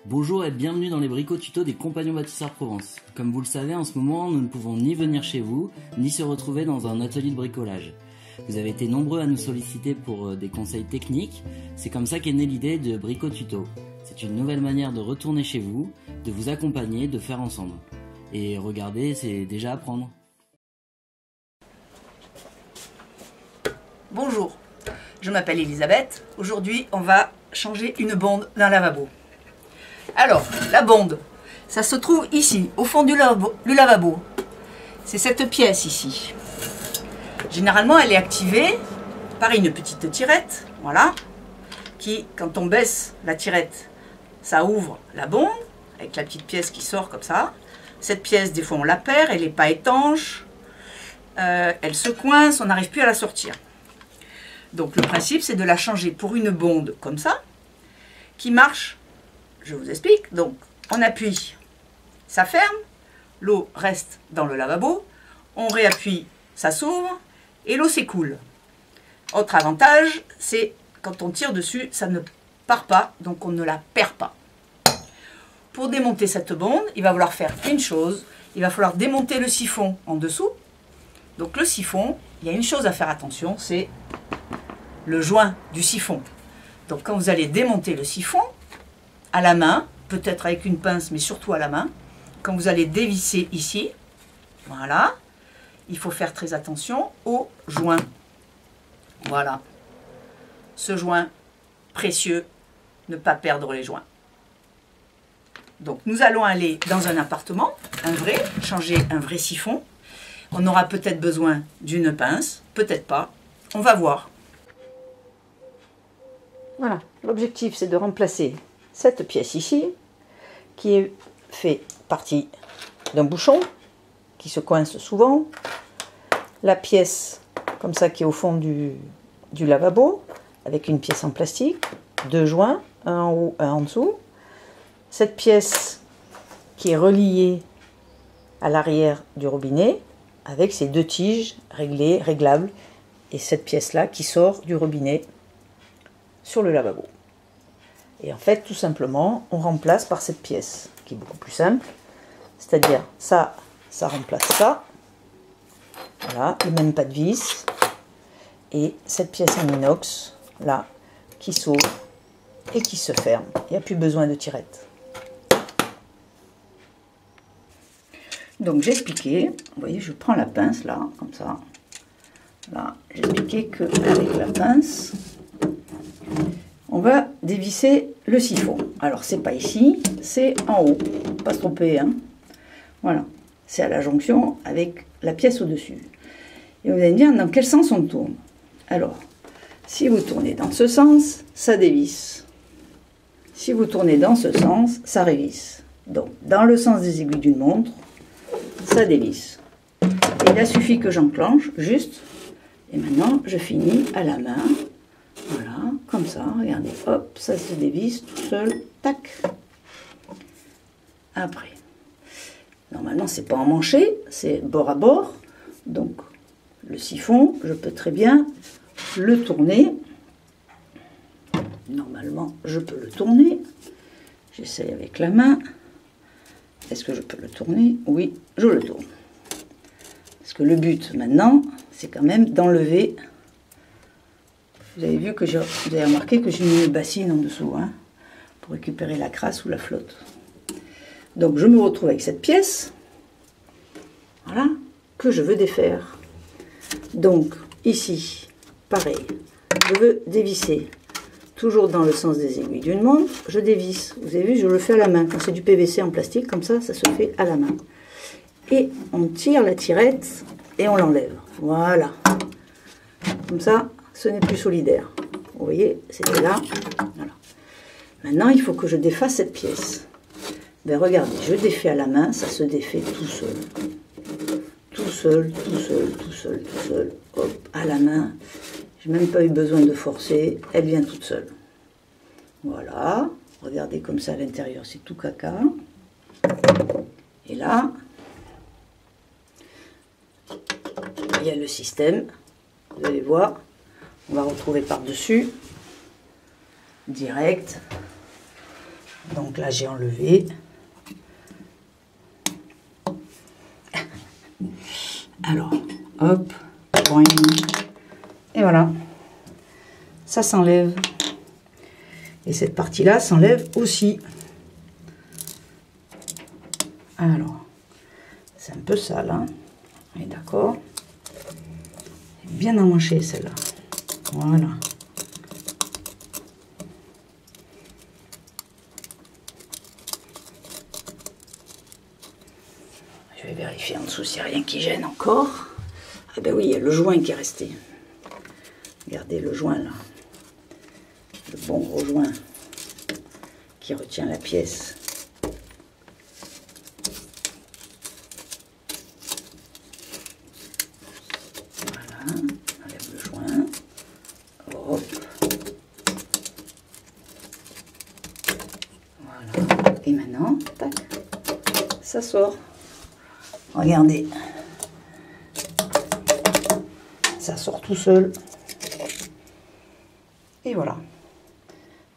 Bonjour et bienvenue dans les bricots tutos des Compagnons Bâtisseurs Provence. Comme vous le savez, en ce moment, nous ne pouvons ni venir chez vous, ni se retrouver dans un atelier de bricolage. Vous avez été nombreux à nous solliciter pour des conseils techniques, c'est comme ça qu'est née l'idée de bricots tutos. C'est une nouvelle manière de retourner chez vous, de vous accompagner, de faire ensemble. Et regardez, c'est déjà à prendre. Bonjour, je m'appelle Elisabeth. Aujourd'hui, on va changer une bonde d'un lavabo. Alors, la bonde, ça se trouve ici, au fond du lavabo. C'est cette pièce ici. Généralement, elle est activée par une petite tirette, voilà, qui, quand on baisse la tirette, ça ouvre la bonde, avec la petite pièce qui sort comme ça. Cette pièce, des fois, on la perd, elle n'est pas étanche, elle se coince, on n'arrive plus à la sortir. Donc, le principe, c'est de la changer pour une bonde comme ça, qui marche. Je vous explique. Donc, on appuie, ça ferme, l'eau reste dans le lavabo, on réappuie, ça s'ouvre, et l'eau s'écoule. Autre avantage, c'est quand on tire dessus, ça ne part pas, donc on ne la perd pas. Pour démonter cette bonde, il va falloir faire une chose, il va falloir démonter le siphon en dessous. Donc le siphon, il y a une chose à faire attention, c'est le joint du siphon. Donc quand vous allez démonter le siphon, à la main, peut-être avec une pince, mais surtout à la main, quand vous allez dévisser ici, voilà, il faut faire très attention au joint. Voilà. Ce joint précieux, ne pas perdre les joints. Donc nous allons aller dans un appartement, un vrai, changer un vrai siphon. On aura peut-être besoin d'une pince, peut-être pas. On va voir. Voilà, l'objectif c'est de remplacer cette pièce ici, qui est fait partie d'un bouchon, qui se coince souvent. La pièce, comme ça, qui est au fond du lavabo, avec une pièce en plastique, deux joints, un en haut, un en dessous. Cette pièce qui est reliée à l'arrière du robinet, avec ces deux tiges réglables, et cette pièce-là qui sort du robinet sur le lavabo. Et en fait, tout simplement, on remplace par cette pièce, qui est beaucoup plus simple. C'est-à-dire, ça remplace ça. Voilà, et même pas de vis. Et cette pièce en inox, là, qui s'ouvre et qui se ferme. Il n'y a plus besoin de tirette. Donc, j'expliquais, vous voyez, je prends la pince, là, comme ça. Là, j'expliquais qu'avec la pince, on va dévisser le siphon. Alors, c'est pas ici, c'est en haut. Pas se tromper, hein. Voilà. C'est à la jonction avec la pièce au-dessus. Et vous allez me dire, dans quel sens on tourne? Alors, si vous tournez dans ce sens, ça dévisse. Si vous tournez dans ce sens, ça révisse. Donc, dans le sens des aiguilles d'une montre, ça dévisse. Et il a suffi que j'enclenche, juste. Et maintenant, je finis à la main. Voilà, comme ça, regardez, hop, ça se dévisse tout seul, tac. Après, normalement, c'est pas emmanché, c'est bord à bord. Donc, le siphon, je peux très bien le tourner. Normalement, je peux le tourner. J'essaye avec la main. Est-ce que je peux le tourner? Oui, je le tourne. Parce que le but, maintenant, c'est quand même d'enlever. Vous avez vu que vous avez remarqué que j'ai mis une bassine en dessous, hein, pour récupérer la crasse ou la flotte. Donc je me retrouve avec cette pièce, voilà, que je veux défaire. Donc ici, pareil, je veux dévisser, toujours dans le sens des aiguilles d'une montre, je dévisse. Vous avez vu, je le fais à la main. Quand c'est du PVC en plastique, comme ça se fait à la main. Et on tire la tirette et on l'enlève. Voilà. Comme ça, ce n'est plus solidaire. Vous voyez, c'était là. Voilà. Maintenant, il faut que je défasse cette pièce. Ben regardez, je défais à la main, ça se défait tout seul. Tout seul, tout seul, tout seul, tout seul. Hop, à la main. J'ai même pas eu besoin de forcer, elle vient toute seule. Voilà. Regardez comme ça à l'intérieur, c'est tout caca. Et là, il y a le système. Vous allez voir. On va retrouver par-dessus, direct, Donc là, j'ai enlevé. Alors, hop, boing. Et voilà. Ça s'enlève. Et cette partie-là s'enlève aussi. Alors, c'est un peu sale, hein. On est d'accord. Bien emmanchée celle-là. Voilà. Je vais vérifier en dessous s'il n'y a rien qui gêne encore. Ah ben oui, il y a le joint qui est resté. Regardez le joint là. Le bon gros joint qui retient la pièce. Voilà, on enlève le joint. Hop. Voilà. Et maintenant, tac, ça sort. Regardez. Ça sort tout seul. Et voilà.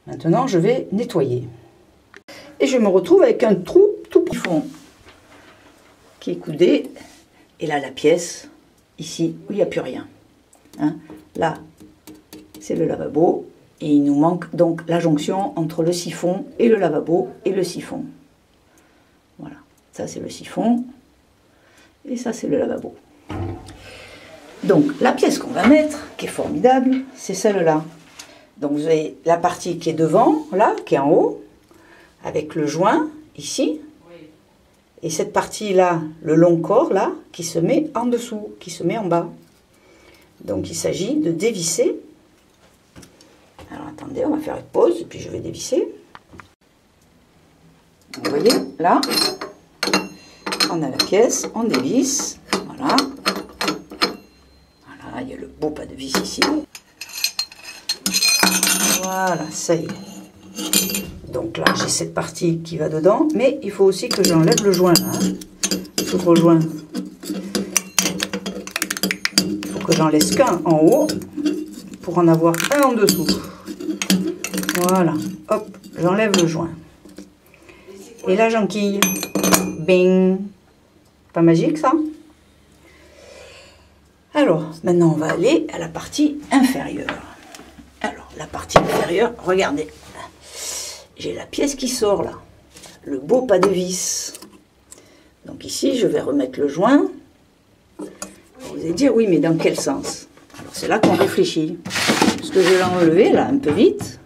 Maintenant, je vais nettoyer. Et je me retrouve avec un trou tout profond qui est coudé. Et là, la pièce, ici, où il n'y a plus rien. Hein? Là, c'est le lavabo. Et il nous manque donc la jonction entre le siphon et le lavabo et le siphon. Voilà. Ça, c'est le siphon. Et ça, c'est le lavabo. Donc, la pièce qu'on va mettre, qui est formidable, c'est celle-là. Donc, vous avez la partie qui est devant, là, qui est en haut, avec le joint, ici. Et cette partie-là, le long corps, là, qui se met en dessous, qui se met en bas. Donc, il s'agit de dévisser. Alors, attendez, on va faire une pause, et puis je vais dévisser. Vous voyez, là, on a la pièce, on dévisse, voilà. Voilà, il y a le beau pas de vis ici. Voilà, ça y est. Donc là, j'ai cette partie qui va dedans, mais il faut aussi que j'enlève le joint là. J'ouvre le joint. Il faut que j'en laisse qu'un en haut pour en avoir un en dessous. Voilà, hop, j'enlève le joint. Et la jonquille, bing. Pas magique ça? Alors, maintenant on va aller à la partie inférieure. Alors, la partie inférieure, regardez. J'ai la pièce qui sort là. Le beau pas de vis. Donc ici, je vais remettre le joint. Vous allez dire, oui, mais dans quel sens? Alors, c'est là qu'on réfléchit. Parce que je l'ai enlevé là, un peu vite.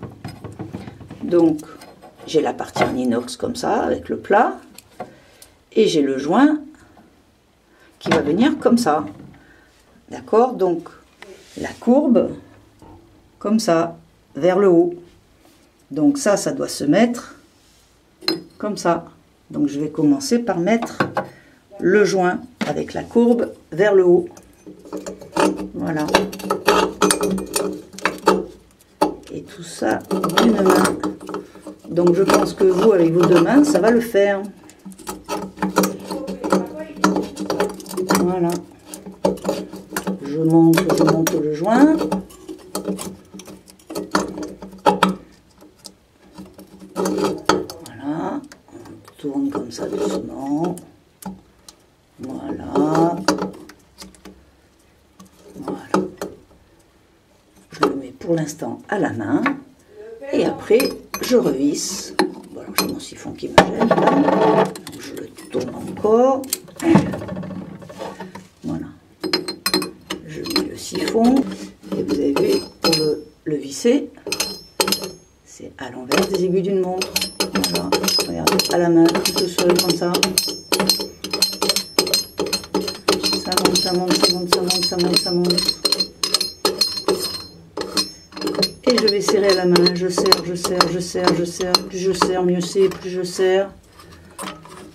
Donc, j'ai la partie en inox comme ça, avec le plat. Et j'ai le joint qui va venir comme ça. D'accord? Donc, la courbe, comme ça, vers le haut. Donc ça doit se mettre comme ça. Donc je vais commencer par mettre le joint avec la courbe vers le haut. Voilà. Et tout ça d'une main. Donc je pense que vous, avec vos deux mains, ça va le faire. Voilà. Je monte le joint. Voilà. On tourne comme ça doucement. Voilà. Voilà. Je le mets pour l'instant à la main. Et après, je revisse. Voilà, j'ai mon siphon qui me gêne. Donc je le tourne encore. Voilà. Je mets le siphon. Et vous avez vu, pour le visser, c'est à l'envers des aiguilles d'une montre. Voilà. Regardez, à la main, tout seul, comme ça. Ça monte, ça monte, ça monte, ça monte, ça monte, ça monte. Et je vais serrer à la main. Je serre, je serre, je serre, je serre. Plus je serre, mieux c'est. Plus je serre.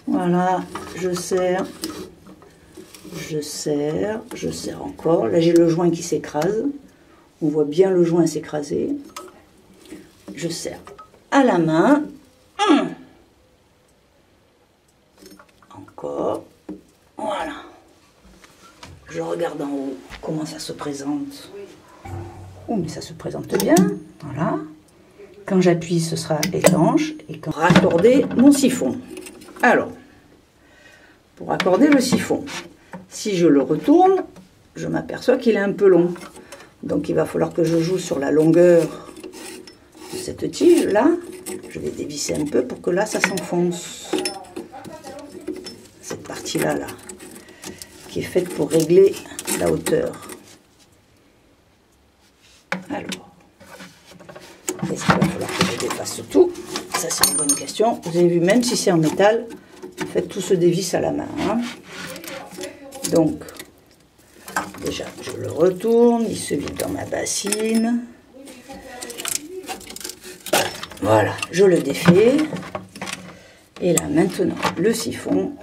Voilà, je serre. Je serre, je serre encore. Là, j'ai le joint qui s'écrase. On voit bien le joint s'écraser. Je serre à la main. Encore. Voilà. Je regarde en haut comment ça se présente. Oh, mais ça se présente bien. Voilà. Quand j'appuie, ce sera étanche. Et quand raccorder mon siphon. Alors, pour raccorder le siphon, si je le retourne, je m'aperçois qu'il est un peu long. Donc il va falloir que je joue sur la longueur de cette tige là. Je vais dévisser un peu pour que là ça s'enfonce. Cette partie là, qui est faite pour régler la hauteur. Alors, est-ce qu'il va falloir que je défasse tout? Ça c'est une bonne question. Vous avez vu, même si c'est en métal, en fait tout se dévisse à la main. Hein. Donc, déjà je le retourne, il se vide dans ma bassine. Voilà, je le défais. Et là maintenant, le siphon,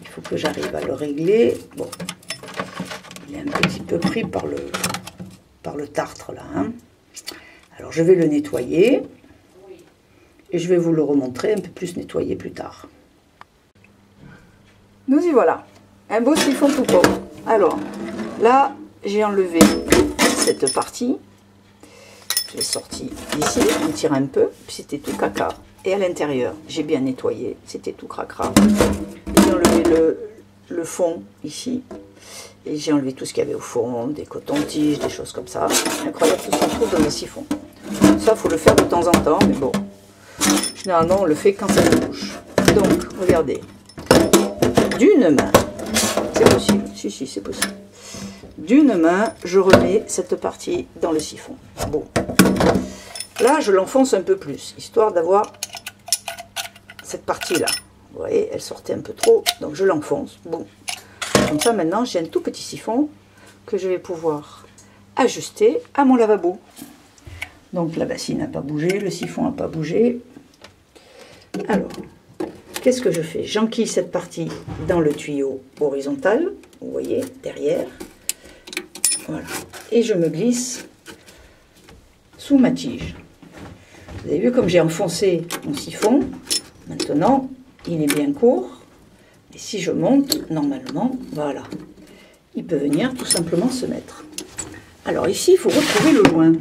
il faut que j'arrive à le régler. Bon, il est un petit peu pris par le tartre là. Hein. Alors je vais le nettoyer. Et je vais vous le remontrer un peu plus nettoyé plus tard. Nous y voilà. Un beau siphon tout propre. Alors, là, j'ai enlevé cette partie. Je l'ai sorti d'ici, on tire un peu, puis c'était tout caca. Et à l'intérieur, j'ai bien nettoyé, c'était tout cracra. J'ai enlevé le fond ici. Et j'ai enlevé tout ce qu'il y avait au fond, des cotons-tiges, des choses comme ça. Incroyable tout ce qu'on trouve dans les siphons. Ça, il faut le faire de temps en temps, mais bon. Généralement, on le fait quand ça bouge. Donc, regardez. D'une main, c'est possible. Si, c'est possible. D'une main, je remets cette partie dans le siphon. Bon. Là, je l'enfonce un peu plus, histoire d'avoir cette partie-là. Vous voyez, elle sortait un peu trop, donc je l'enfonce. Bon. Comme ça, maintenant, j'ai un tout petit siphon que je vais pouvoir ajuster à mon lavabo. Donc, la bassine n'a pas bougé, le siphon n'a pas bougé. Alors, qu'est-ce que je fais? J'enquille cette partie dans le tuyau horizontal, vous voyez, derrière. Voilà. Et je me glisse sous ma tige. Vous avez vu comme j'ai enfoncé mon siphon. Maintenant, il est bien court. Et si je monte, normalement, voilà. Il peut venir tout simplement se mettre. Alors ici, il faut retrouver le joint.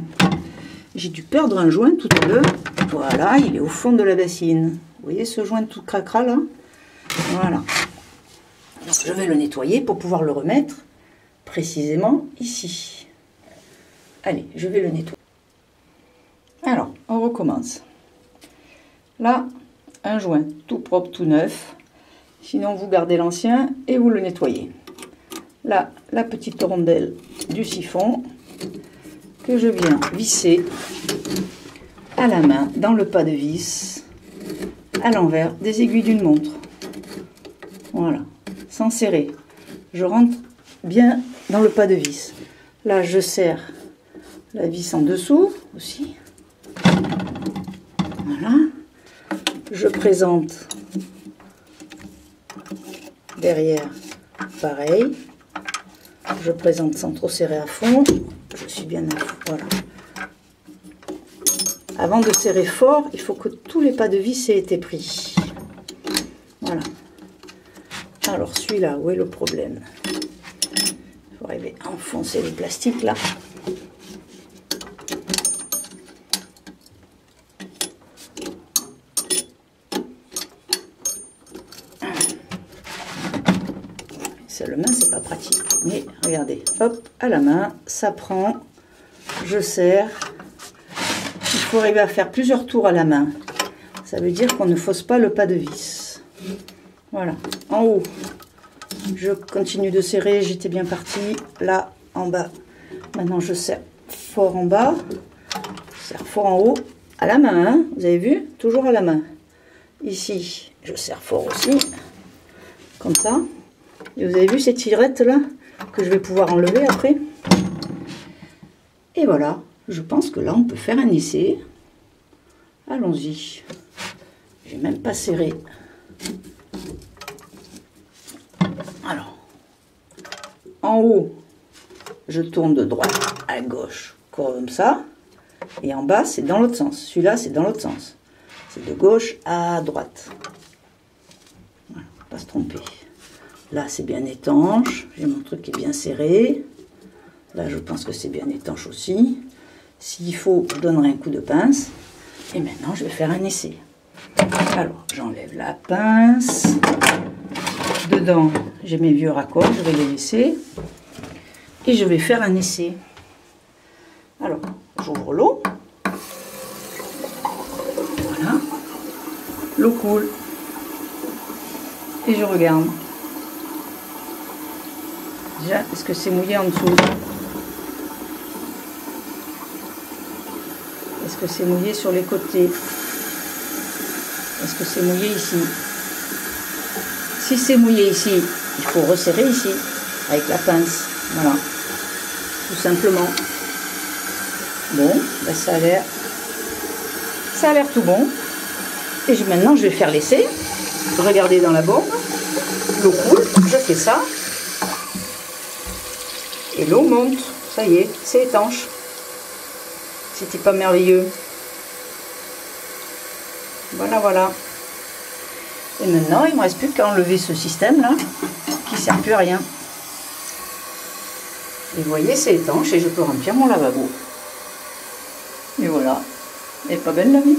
J'ai dû perdre un joint tout à l'heure. Voilà, il est au fond de la bassine. Vous voyez ce joint tout cracra là? Voilà. Donc je vais le nettoyer pour pouvoir le remettre précisément ici. Allez, je vais le nettoyer. Alors, on recommence. Là, un joint tout propre, tout neuf. Sinon, vous gardez l'ancien et vous le nettoyez. Là, la petite rondelle du siphon que je viens visser à la main dans le pas de vis à l'envers des aiguilles d'une montre. Voilà, sans serrer. Je rentre bien dans le pas de vis. Là, je serre la vis en dessous aussi. Voilà. Je présente derrière, pareil. Je présente sans trop serrer à fond. Je suis bien à fond. Voilà. Avant de serrer fort, il faut que tous les pas de vis aient été pris. Voilà. Alors celui-là, où est le problème? Il faut arriver à enfoncer le plastique là. Seulement, c'est pas pratique. Mais regardez, hop, à la main, ça prend. Je serre. Il faut arriver à faire plusieurs tours à la main. Ça veut dire qu'on ne fausse pas le pas de vis. Voilà. En haut, je continue de serrer. J'étais bien parti. Là, en bas. Maintenant, je serre fort en bas. Je serre fort en haut. À la main, hein, vous avez vu? Toujours à la main. Ici, je serre fort aussi. Comme ça. Et vous avez vu ces tirettes là que je vais pouvoir enlever après. Et voilà. Je pense que là, on peut faire un essai. Allons-y. J'ai même pas serré. Alors, en haut, je tourne de droite à gauche, comme ça. Et en bas, c'est dans l'autre sens. Celui-là, c'est dans l'autre sens. C'est de gauche à droite. Voilà, faut pas se tromper. Là, c'est bien étanche. J'ai mon truc qui est bien serré. Là, je pense que c'est bien étanche aussi. S'il faut, je donnerai un coup de pince. Et maintenant, je vais faire un essai. Alors, j'enlève la pince. Dedans, j'ai mes vieux raccords, je vais les laisser. Et je vais faire un essai. Alors, j'ouvre l'eau. Voilà. L'eau coule. Et je regarde. Déjà, est-ce que c'est mouillé en dessous? Est-ce que c'est mouillé sur les côtés? Est-ce que c'est mouillé ici? Si c'est mouillé ici, il faut resserrer ici, avec la pince. Voilà. Tout simplement. Bon, ben ça a l'air tout bon. Et maintenant, je vais faire l'essai. Regardez dans la bombe. L'eau coule, je fais ça. Et l'eau monte. Ça y est, c'est étanche. C'était pas merveilleux. Voilà, voilà. Et maintenant, il ne me reste plus qu'à enlever ce système-là, qui ne sert plus à rien. Et vous voyez, c'est étanche et je peux remplir mon lavabo. Et voilà. Elle est pas belle la vie?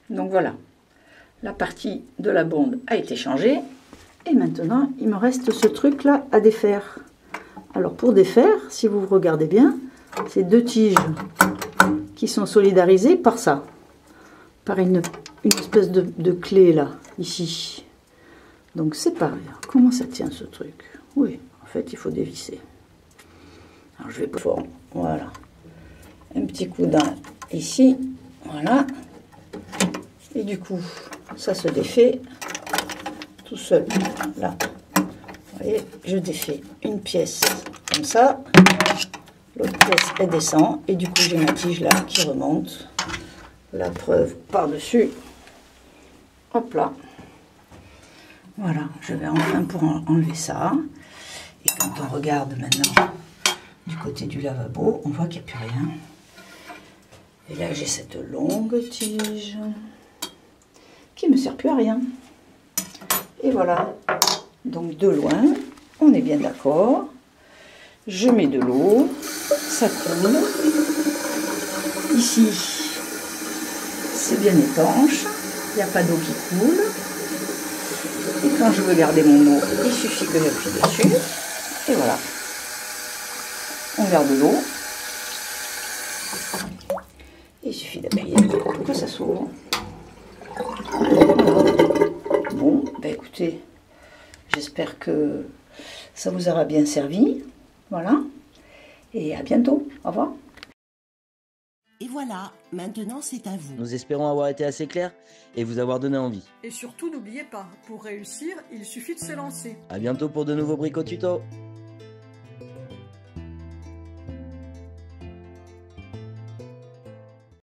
Donc voilà. La partie de la bonde a été changée. Et maintenant, il me reste ce truc-là à défaire. Alors pour défaire, si vous regardez bien, c'est deux tiges qui sont solidarisées par ça. Par une espèce de clé là, ici. Donc c'est pareil. Comment ça tient ce truc? Oui, en fait, il faut dévisser. Alors je vais pour voilà. Un petit coup d'un ici. Voilà. Et du coup, ça se défait tout seul. Là. Vous voyez, je défais une pièce comme ça. L'autre pièce, elle descend. Et du coup, j'ai ma tige là qui remonte. La preuve par-dessus. Hop là. Voilà, je vais enfin pour enlever ça. Et quand on regarde maintenant du côté du lavabo, on voit qu'il n'y a plus rien. Et là, j'ai cette longue tige qui ne me sert plus à rien. Et voilà. Donc de loin, on est bien d'accord. Je mets de l'eau, ça coule. Ici, c'est bien étanche, il n'y a pas d'eau qui coule. Et quand je veux garder mon eau, il suffit que j'appuie dessus. Et voilà. On garde l'eau. Il suffit d'appuyer pour que ça s'ouvre. Bon, ben écoutez, j'espère que ça vous aura bien servi. Voilà. Et à bientôt. Au revoir. Et voilà, maintenant c'est à vous. Nous espérons avoir été assez clairs et vous avoir donné envie. Et surtout, n'oubliez pas, pour réussir, il suffit de se lancer. A bientôt pour de nouveaux bricotutos.